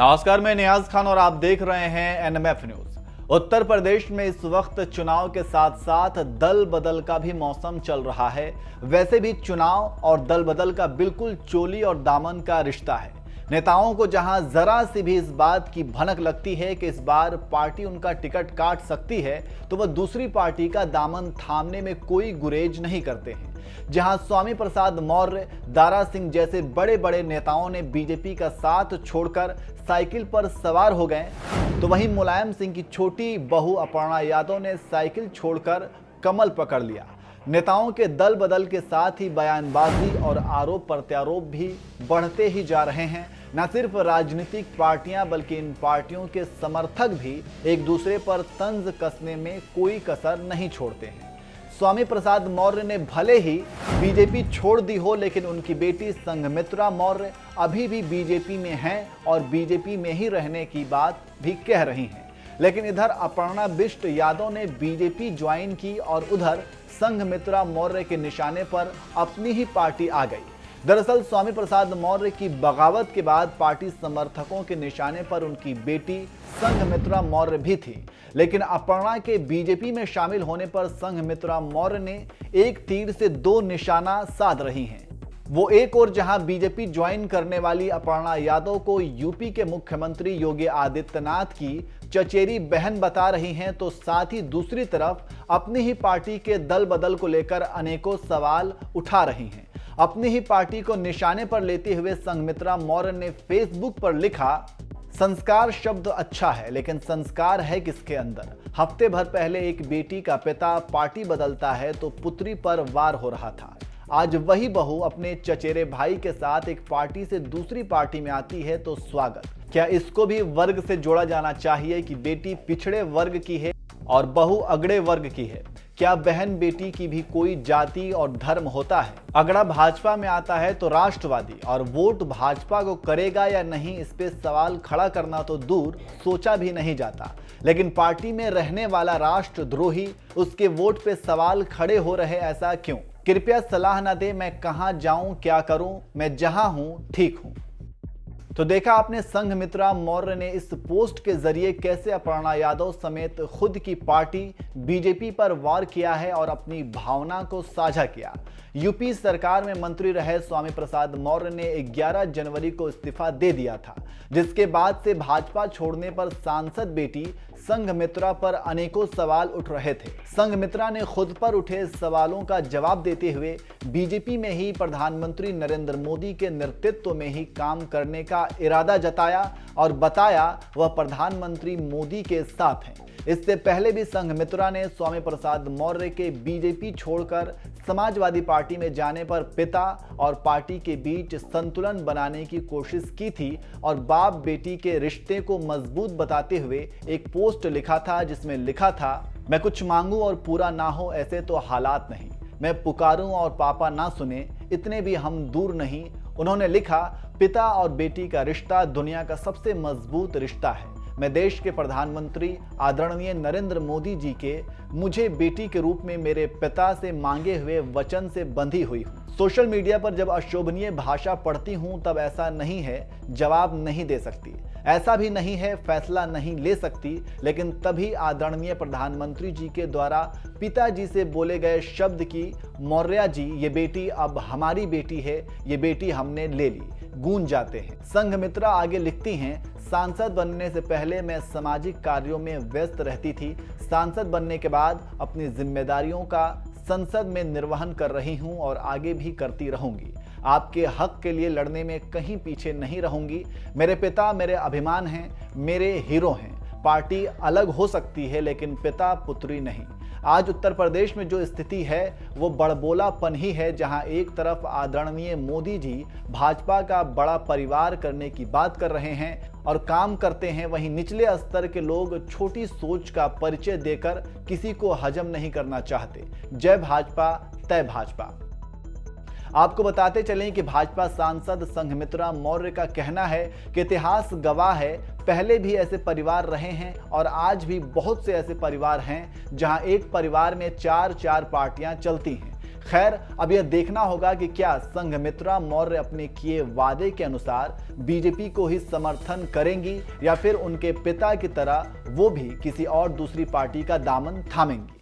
नमस्कार, मैं नियाज खान और आप देख रहे हैं एनएमएफ न्यूज। उत्तर प्रदेश में इस वक्त चुनाव के साथ साथ दल बदल का भी मौसम चल रहा है। वैसे भी चुनाव और दल बदल का बिल्कुल चोली और दामन का रिश्ता है। नेताओं को जहां जरा सी भी इस बात की भनक लगती है कि इस बार पार्टी उनका टिकट काट सकती है, तो वह दूसरी पार्टी का दामन थामने में कोई गुरेज नहीं करते हैं। जहां स्वामी प्रसाद मौर्य, दारा सिंह जैसे बड़े बड़े नेताओं ने बीजेपी का साथ छोड़कर साइकिल पर सवार हो गए, तो वहीं मुलायम सिंह की छोटी बहू अपर्णा यादव ने साइकिल छोड़कर कमल पकड़ लिया। नेताओं के दल बदल के साथ ही बयानबाजी और आरोप प्रत्यारोप भी बढ़ते ही जा रहे हैं। न सिर्फ राजनीतिक पार्टियां बल्कि इन पार्टियों के समर्थक भी एक दूसरे पर तंज कसने में कोई कसर नहीं छोड़ते हैं। स्वामी प्रसाद मौर्य ने भले ही बीजेपी छोड़ दी हो, लेकिन उनकी बेटी संघमित्रा मौर्य अभी भी बीजेपी में हैं और बीजेपी में ही रहने की बात भी कह रही हैं। लेकिन इधर अपर्णा बिष्ट यादव ने बीजेपी ज्वाइन की और उधर संघमित्रा मौर्य के निशाने पर अपनी ही पार्टी आ गई। दरअसल स्वामी प्रसाद मौर्य की बगावत के बाद पार्टी समर्थकों के निशाने पर उनकी बेटी संघमित्रा मौर्य भी थी, लेकिन अपर्णा के बीजेपी में शामिल होने पर संघमित्रा मौर्य ने एक तीर से दो निशाना साध रही हैं। वो एक और जहां बीजेपी ज्वाइन करने वाली अपर्णा यादव को यूपी के मुख्यमंत्री योगी आदित्यनाथ की चचेरी बहन बता रही हैं, तो साथ ही दूसरी तरफ अपनी ही पार्टी के दल बदल को लेकर अनेकों सवाल उठा रही हैं। अपनी ही पार्टी को निशाने पर लेते हुए संघमित्रा मौर्य ने फेसबुक पर लिखा, संस्कार शब्द अच्छा है, लेकिन संस्कार है किसके अंदर। हफ्ते भर पहले एक बेटी का पिता पार्टी बदलता है तो पुत्री पर वार हो रहा था। आज वही बहू अपने चचेरे भाई के साथ एक पार्टी से दूसरी पार्टी में आती है तो स्वागत। क्या इसको भी वर्ग से जोड़ा जाना चाहिए कि बेटी पिछड़े वर्ग की है और बहू अगड़े वर्ग की है? क्या बहन बेटी की भी कोई जाति और धर्म होता है? अगड़ा भाजपा में आता है तो राष्ट्रवादी और वोट भाजपा को करेगा या नहीं, इस पे सवाल खड़ा करना तो दूर, सोचा भी नहीं जाता। लेकिन पार्टी में रहने वाला राष्ट्रद्रोही, उसके वोट पे सवाल खड़े हो रहे, ऐसा क्यों? कृपया सलाह न दे, मैं कहां जाऊं, क्या करूं, मैं जहां हूं ठीक हूं। तो देखा आपने संघमित्रा मौर्य ने इस पोस्ट के जरिए कैसे अपर्णा यादव समेत खुद की पार्टी बीजेपी पर वार किया है और अपनी भावना को साझा किया। यूपी सरकार में मंत्री रहे स्वामी प्रसाद मौर्य ने 11 जनवरी को इस्तीफा दे दिया था, जिसके बाद से भाजपा छोड़ने पर सांसद बेटी संघमित्रा पर अनेकों सवाल उठ रहे थे। संघमित्रा ने खुद पर उठे सवालों का जवाब देते हुए बीजेपी में ही प्रधानमंत्री नरेंद्र मोदी के नेतृत्व में ही काम करने का इरादा जताया और बताया वह प्रधानमंत्री मोदी के साथ हैं। इससे पहले भी संघमित्रा ने स्वामी प्रसाद मौर्य के बीजेपी छोड़कर समाजवादी पार्टी में जाने पर पिता और पार्टी के बीच संतुलन बनाने की कोशिश की थी और बाप बेटी के रिश्ते को मजबूत बताते हुए एक पोस्ट लिखा था, जिसमें लिखा था, मैं कुछ मांगूं और पूरा ना हो ऐसे तो हालात नहीं, मैं पुकारूं और पापा ना सुने इतने भी हम दूर नहीं। उन्होंने लिखा, पिता और बेटी का रिश्ता दुनिया का सबसे मजबूत रिश्ता है। मैं देश के प्रधानमंत्री आदरणीय नरेंद्र मोदी जी के मुझे बेटी के रूप में मेरे पिता से मांगे हुए वचन से बंधी हुई हूँ। सोशल मीडिया पर जब अशोभनीय भाषा पढ़ती हूँ तब ऐसा नहीं है जवाब नहीं दे सकती, ऐसा भी नहीं है फैसला नहीं ले सकती, लेकिन तभी आदरणीय प्रधानमंत्री जी के द्वारा पिताजी से बोले गए शब्द की, मौर्य जी ये बेटी अब हमारी बेटी है, ये बेटी हमने ले ली, गूंज जाते हैं। संघमित्रा आगे लिखती हैं, सांसद बनने से पहले मैं सामाजिक कार्यों में व्यस्त रहती थी। सांसद बनने के बाद अपनी जिम्मेदारियों का संसद में निर्वहन कर रही हूं और आगे भी करती रहूंगी। आपके हक के लिए लड़ने में कहीं पीछे नहीं रहूंगी। मेरे पिता मेरे अभिमान हैं, मेरे हीरो हैं। पार्टी अलग हो सकती है लेकिन पिता पुत्री नहीं। आज उत्तर प्रदेश में जो स्थिति है वो बड़बोलापन ही है, जहां एक तरफ आदरणीय मोदी जी भाजपा का बड़ा परिवार करने की बात कर रहे हैं और काम करते हैं, वहीं निचले स्तर के लोग छोटी सोच का परिचय देकर किसी को हजम नहीं करना चाहते। जय भाजपा तय भाजपा। आपको बताते चलें कि भाजपा सांसद संघमित्रा मौर्य का कहना है कि इतिहास गवाह है, पहले भी ऐसे परिवार रहे हैं और आज भी बहुत से ऐसे परिवार हैं जहां एक परिवार में चार पार्टियां चलती हैं। खैर, अब यह देखना होगा कि क्या संघमित्रा मौर्य अपने किए वादे के अनुसार बीजेपी को ही समर्थन करेंगी या फिर उनके पिता की तरह वो भी किसी और दूसरी पार्टी का दामन थामेंगी।